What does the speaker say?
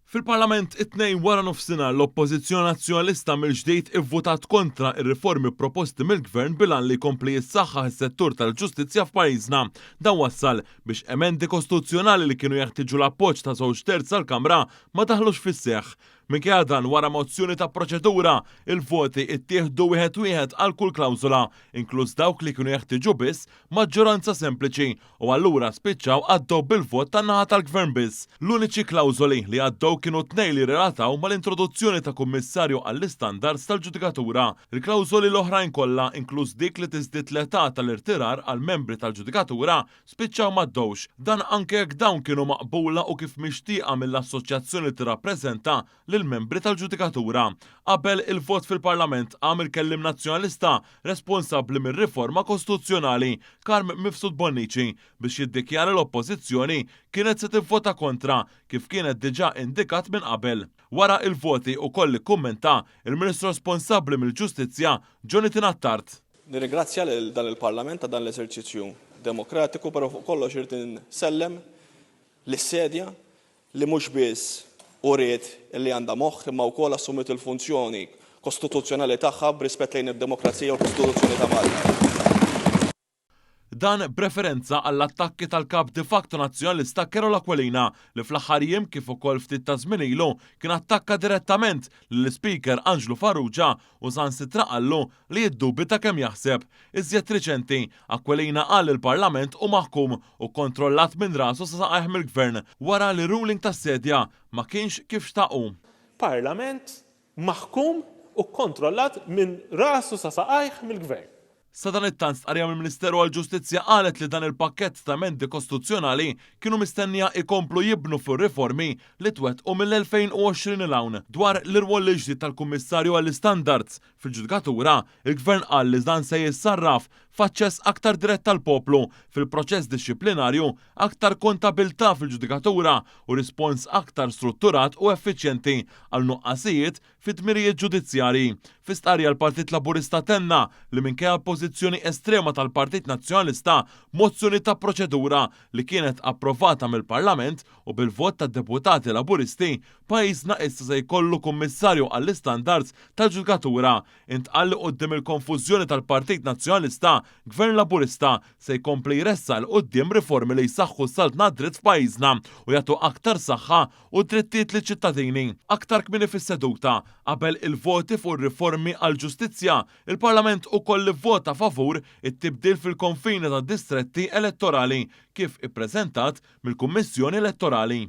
Fil-Parlament it-tnejn wara nofsinhar l-Oppożizzjoni Nazzjonalista mill-ġdid ivvutat kontra ir-riformi proposti mill-Gvern bilan li jkompli jissaħħaħ is-settur tal-ġustizzja f'pajjiżna. Dan wassal biex emendi kostituzzjonali li kienu jeħtieġu l-appoġġ ta' żewġ terz tal-Kamra ma daħlux fis-seħħ. Minkejja dan wara mozzjoni ta' proċedura, il-voti ittieħdu wieħed għal kull klawżola, inkluż dawk li kienu jeħtieġu biss maġġoranza sempliċi u allura spiċċaw għaddew bil-vot tan-naħa tal-Gvern biss. L-uniċi klawżoli li għaddew kienu tnejn li relataw mal-introduzzjoni ta' kummissarju għall-istandards tal-ġudikatura. Il-klawżoli l-oħrajn kollha, inkluż dik li tiżdied l-età tal-irtirar għal membri tal-ġudikatura, spiċċaw m'għaddewx. Dan anke jekk dawn kienu maqbula u kif mixtieqa mill-assoċjazzjoni tirrappreżenta lill-membri tal-ġudikatura. Qabel il-vot fil-Parlament qam il-kellim nazzjonalista responsabbli mir-riforma kostituzzjonali Carm Mifsud Bonnici biex jiddikjara l-Oppożizzjoni kienet se tivvota kontra kif kienet diġà indikat minn qabel. Wara il-voti wkoll ikkummenta il-Ministru responsabbli mill-Ġustizzja Jonathan Attard. Nirringrazzja lil dan il-Parlament ta' dan l-eżerċizzju demokratiku, però fuq kollox irid insellem lis-sedja li mhux biss uriet li għandha moħħ imma wkoll assumiet il-funzjoni kostituzzjonali tagħha b'rispett lejn id-demokrazija u l-Kostituzzjoni ta' Malta. Dan b'referenza għall-attakki tal-kap de facto nazzjonalista Carola Aquilina li fl-aħħar jiem kif ukoll ftit ta' żmien ilu kien attakka direttament lill-Speaker Angelo Farrugia u sansitra qallu li jiddubita kemm jaħseb. Iżjed riċenti, Aquilina qal il-Parlament u maħkum u kontrollat minn rasu sa saqajh mill-Gvern wara li ruling tas-sedja ma kienx kif xtaqu. Parlament maħkum u kontrollat minn rasu sa saqajh mill-Gvern. Sa dan it-tant stqarrija mill-Ministeru għall-Ġustizzja qalet li dan il-pakkett ta' emendi kostituzzjonali kienu mistennija ikomplu jibnu fir-riformi li twettqu mill-2020 il hawn. Dwar l-irwol ġdid tal-Kummissarju għall-Istandards fil-Ġudikatura, il-Gvern qal li dan se jissarraf f'aċċess aktar dirett tal-poplu fil-proċess dixxiplinarju, aktar kontabilità fil-ġudikatura u rispons aktar strutturat u effiċjenti għal nuqqasijiet fit-tmirijiet ġudizzjarji. Fi-stqarrija l-Partit Laburista tenna li minkejja pożizzjoni estrema tal-Partit Nazzjonalista mozzjoni ta' proċedura li kienet approvata mill-Parlament u bil-vot tad-deputati Laburisti, pajjiżna issa se jkollu kummissarju għall-istandards tal-ġudikatura. Intqal li quddiem il-konfużjoni tal-Partit Nazzjonalista, Gvern Laburista se jkompli jressa l qudiem riformi li jsaħħu s-saltna dritt f'pajjiżna u jagħtu aktar saħħa u drittijiet liċ-ċittadini. Aktar kmieni fis-seduta qabel il-voti fuq ir-riformi għall-ġustizzja, il-Parlament ukoll ivvota favur it-tibdil fil-konfini tad-distretti elettorali kif ippreżentat mill-Kummissjoni Elettorali.